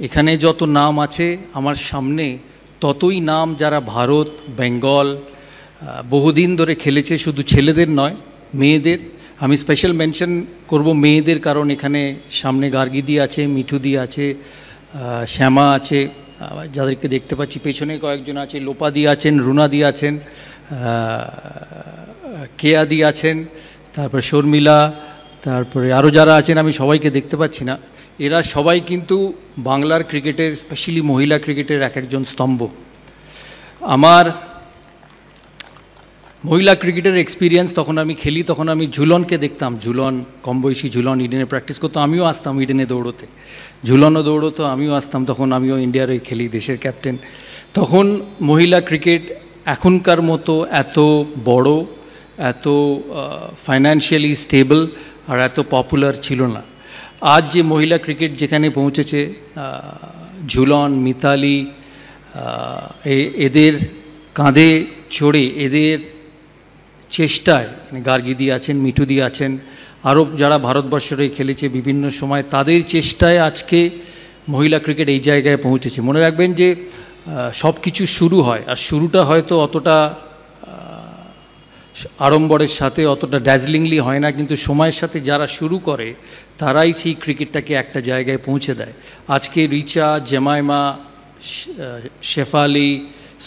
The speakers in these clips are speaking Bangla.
এখানে যত নাম আছে আমার সামনে ততই নাম যারা ভারত, বেঙ্গল বহুদিন ধরে খেলেছে, শুধু ছেলেদের নয় মেয়েদের। আমি স্পেশাল মেনশন করব মেয়েদের, কারণ এখানে সামনে গার্গীদি আছে, মিঠুদি আছে, শ্যামা আছে, যাদেরকে দেখতে পাচ্ছি পেছনে কয়েকজন আছে, লোপাদি আছেন, রুনাদি আছেন, কেয়াদি আছেন, তারপর শর্মিলা, তারপরে আরও যারা আছেন আমি সবাইকে দেখতে পাচ্ছি না। এরা সবাই কিন্তু বাংলার ক্রিকেটের, স্পেশালি মহিলা ক্রিকেটের এক একজন স্তম্ভ। আমার মহিলা ক্রিকেটের এক্সপিরিয়েন্স, তখন আমি খেলি তখন আমি ঝুলনকে দেখতাম, ঝুলন কম বয়সী ঝুলন ইডেনে প্র্যাকটিস করতো, আমিও আসতাম ইডেনে দৌড়োতে, ঝুলনও দৌড়োতো, আমিও আসতাম, তখন আমিও ইন্ডিয়ার হয়ে খেলি, দেশের ক্যাপ্টেন। তখন মহিলা ক্রিকেট এখনকার মতো এত বড়, এত ফাইন্যান্সিয়ালি স্টেবল আর এত পপুলার ছিল না। আজ যে মহিলা ক্রিকেট যেখানে পৌঁছেছে, ঝুলন, মিতালি, এদের কাঁধে চড়ে, এদের চেষ্টায়, গার্গীদি আছেন, মিঠুদি আছেন, আরও যারা ভারতবর্ষের হয়ে খেলেছে বিভিন্ন সময়, তাদের চেষ্টায় আজকে মহিলা ক্রিকেট এই জায়গায় পৌঁছেছে। মনে রাখবেন যে সব কিছু শুরু হয়, আর শুরুটা হয়তো অতটা আড়ম্বরের সাথে, অতটা ড্যাজলিংলি হয় না, কিন্তু সময়ের সাথে যারা শুরু করে তারাই সেই ক্রিকেটটাকে একটা জায়গায় পৌঁছে দেয়। আজকে রিচা, জেমাইমা, শেফালি,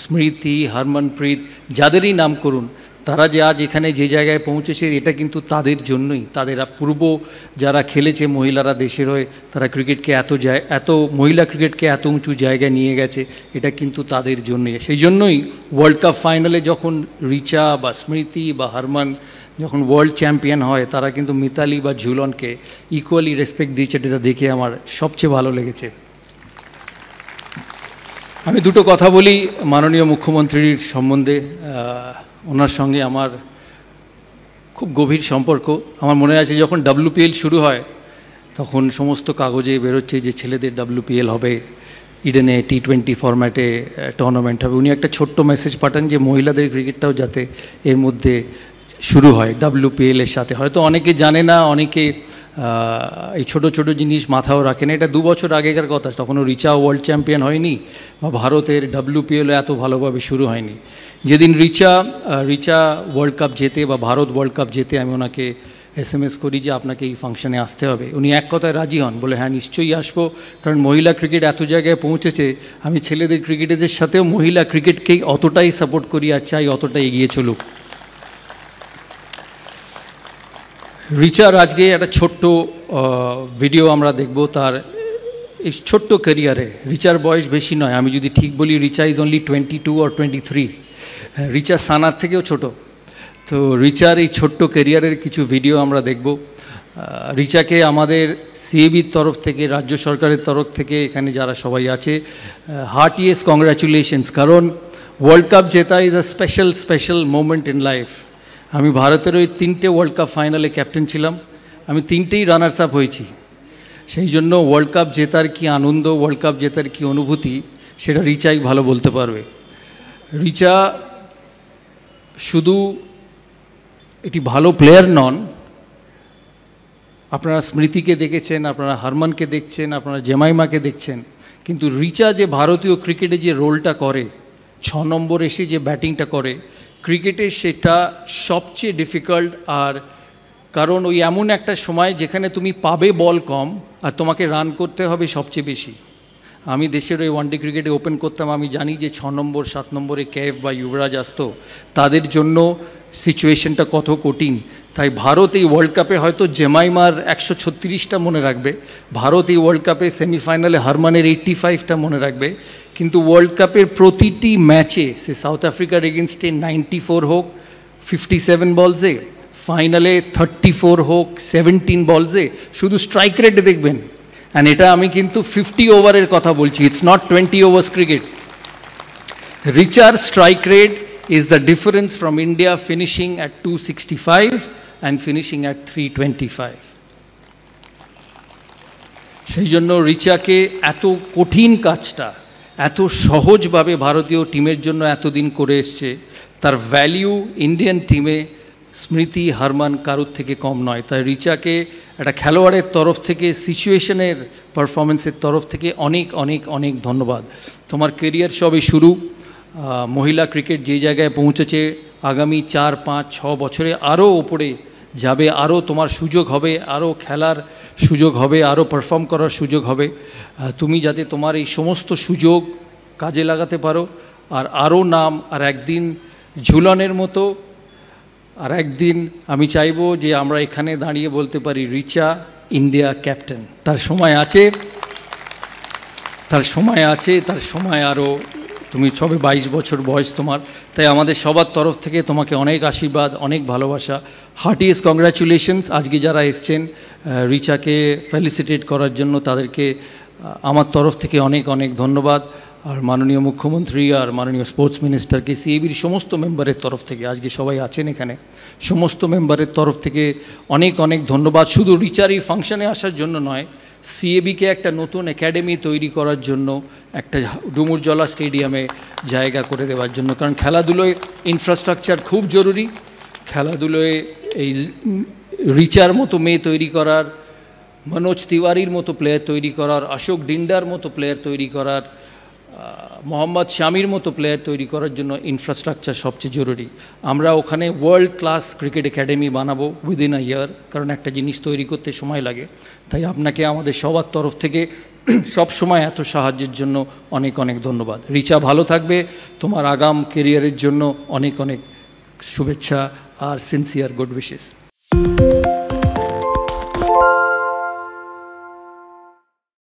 স্মৃতি, হরমনপ্রীত, যাদেরই নাম করুন, তারা যে আজ এখানে যে জায়গায় পৌঁছেছে এটা কিন্তু তাদের জন্যই। তাদের পূর্ব যারা খেলেছে মহিলারা দেশের হয়ে, তারা ক্রিকেটকে এত মহিলা ক্রিকেটকে এত উঁচু জায়গায় নিয়ে গেছে, এটা কিন্তু তাদের জন্যই। সেই জন্যই ওয়ার্ল্ড কাপ ফাইনালে যখন রিচা বা স্মৃতি বা হরমন যখন ওয়ার্ল্ড চ্যাম্পিয়ন হয়, তারা কিন্তু মিতালি বা ঝুলনকে ইকুয়ালি রেসপেক্ট দিয়েছে, এটা দেখে আমার সবচেয়ে ভালো লেগেছে। আমি দুটো কথা বলি মাননীয় মুখ্যমন্ত্রীর সম্বন্ধে। ওনার সঙ্গে আমার খুব গভীর সম্পর্ক। আমার মনে আছে যখন WPL শুরু হয় তখন সমস্ত কাগজে বেরোচ্ছে যে ছেলেদের WPL হবে, ইডেনে T20 ফরম্যাটে টুর্নামেন্ট হবে। উনি একটা ছোট্ট মেসেজ পাঠান যে মহিলাদের ক্রিকেটটাও যাতে এর মধ্যে শুরু হয় WPL এর সাথে। হয়তো অনেকে জানে না, অনেকে এই ছোট ছোট জিনিস মাথাও রাখে না। এটা 2 বছর আগেকার কথা, তখনও রিচা ওয়ার্ল্ড চ্যাম্পিয়ন হয়নি বা ভারতের WPL এত ভালোভাবে শুরু হয়নি। যেদিন রিচা ওয়ার্ল্ড কাপ জেতে বা ভারত ওয়ার্ল্ড কাপ জেতে, আমি ওনাকে SMS করি যে আপনাকে এই ফাংশনে আসতে হবে। উনি এক কথায় রাজি হন, বলে হ্যাঁ নিশ্চয়ই আসবো, কারণ মহিলা ক্রিকেট এত জায়গায় পৌঁছেছে, আমি ছেলেদের ক্রিকেটারদের সাথেও মহিলা ক্রিকেটকেই অতটাই সাপোর্ট করি আর চাই অতটাই এগিয়ে চলুক। রিচার আজকে একটা ছোট্ট ভিডিও আমরা দেখব তার এই ছোট্ট ক্যারিয়ারে। রিচার বয়স বেশি নয়, আমি যদি ঠিক বলি Richa is only 22 or 23। Richa সানার থেকেও ছোট। তো রিচার এই ছোট্ট ক্যারিয়ারের কিছু ভিডিও আমরা দেখব। রিচাকে আমাদের CABর তরফ থেকে, রাজ্য সরকারের তরফ থেকে, এখানে যারা সবাই আছে, হার্টিয়েস্ট কংগ্রাচুলেশনস, কারণ ওয়ার্ল্ড কাপ জেতা is a special moment in life. আমি ভারতের ওই 3টে ওয়ার্ল্ড কাপ ফাইনালে ক্যাপ্টেন ছিলাম, আমি 3টেই রানার্স আপ হয়েছি। সেই জন্য ওয়ার্ল্ড কাপ জেতার কি আনন্দ, ওয়ার্ল্ড কাপ জেতার কি অনুভূতি, সেটা রিচাই ভালো বলতে পারবে। রিচা শুধু একটি ভালো প্লেয়ার নন, আপনারা স্মৃতিকে দেখেছেন, আপনারা হরমনকে দেখছেন, আপনারা জেমাইমাকে দেখছেন, কিন্তু রিচা যে ভারতীয় ক্রিকেটে যে রোলটা করে, 6 নম্বর এসে যে ব্যাটিংটা করে ক্রিকেটে, সেটা সবচেয়ে ডিফিকাল্ট। আর কারণ ওই এমন একটা সময় যেখানে তুমি পাবে বল কম আর তোমাকে রান করতে হবে সবচেয়ে বেশি। আমি দেশের ওই ওয়ানডে ক্রিকেটে ওপেন করতাম, আমি জানি যে 6 নম্বর 7 নম্বরে কেএফ বা যুবরাজ আসতো, তাদের জন্য সিচুয়েশনটা কত কঠিন। তাই ভারত এই ওয়ার্ল্ড কাপে হয়তো জেমাইমার 136টা মনে রাখবে, ভারত এই ওয়ার্ল্ড কাপে সেমিফাইনালে হরমনের 85টা মনে রাখবে, কিন্তু ওয়ার্ল্ড কাপের প্রতিটি ম্যাচে, সে সাউথ আফ্রিকার এগেনস্টে 94 হোক 57 বলসে, ফাইনালে 34 হোক 17 বলসে, শুধু স্ট্রাইক রেটে দেখবেন। অ্যান্ড এটা আমি কিন্তু 50 ওভারের কথা বলছি, ইটস নট 20 ওভার্স ক্রিকেট। রিচার strike rate is the difference from India finishing at 265 and finishing at 325. সেই জন্য রিচাকে এত কঠিন কাজটা এত সহজভাবে ভারতীয় টিমের জন্য এতদিন করে এসছে, তার ভ্যালিউ ইন্ডিয়ান টিমে স্মৃতি, হরমন কারুর থেকে কম নয়। তাই রিচাকে একটা খেলোয়াড়ের তরফ থেকে, সিচুয়েশনের পারফরমেন্সের তরফ থেকে অনেক অনেক অনেক ধন্যবাদ। তোমার কেরিয়ার সবে শুরু, মহিলা ক্রিকেট যে জায়গায় পৌঁছেছে, আগামী 4, 5, 6 বছরে আরও ওপরে যাবে, আরও তোমার সুযোগ হবে, আরও খেলার সুযোগ হবে, আরও পারফর্ম করার সুযোগ হবে। তুমি যাতে তোমার এই সমস্ত সুযোগ কাজে লাগাতে পারো, আর আরও নাম, আর একদিন ঝুলনের মতো, আর একদিন আমি চাইবো যে আমরা এখানে দাঁড়িয়ে বলতে পারি রিচা ইন্ডিয়া ক্যাপ্টেন। তার সময় আছে, তার সময় আছে, তার সময় আরও, তুমি সবে 22 বছর বয়স তোমার। তাই আমাদের সবার তরফ থেকে তোমাকে অনেক আশীর্বাদ, অনেক ভালোবাসা, হার্টিয়েস্ট কংগ্রাচুলেশনস। আজকে যারা এসছেন রিচাকে ফেলিসিটেট করার জন্য, তাদেরকে আমার তরফ থেকে অনেক অনেক ধন্যবাদ। আর মাননীয় মুখ্যমন্ত্রী আর মাননীয় স্পোর্টস মিনিস্টারকে, সিএবির সমস্ত মেম্বারের তরফ থেকে, আজকে সবাই আছেন এখানে, সমস্ত মেম্বারের তরফ থেকে অনেক অনেক ধন্যবাদ। শুধু রিচার এই ফাংশনে আসার জন্য নয়, সিএবিকে একটা নতুন একাডেমি তৈরি করার জন্য, একটা ডুমুরজলা স্টেডিয়ামে জায়গা করে দেওয়ার জন্য। কারণ খেলাধুলোয় ইনফ্রাস্ট্রাকচার খুব জরুরি। খেলাধুলোয় এই রিচার মতো মেয়ে তৈরি করার, মনোজ তিওয়ারির মতো প্লেয়ার তৈরি করার, অশোক ডিন্ডার মতো প্লেয়ার তৈরি করার, মোহাম্মদ শামির মতো প্লেয়ার তৈরি করার জন্য ইনফ্রাস্ট্রাকচার সবচেয়ে জরুরি। আমরা ওখানে ওয়ার্ল্ড ক্লাস ক্রিকেট একাডেমি বানাবো উইদিন আ ইয়ার, কারণ একটা জিনিস তৈরি করতে সময় লাগে। তাই আপনাকে আমাদের সবার তরফ থেকে সব সময় এত সাহায্যের জন্য অনেক অনেক ধন্যবাদ। রিচা ভালো থাকবে, তোমার আগাম কেরিয়ারের জন্য অনেক অনেক শুভেচ্ছা আর সিনসিয়ার গুড উইশেস।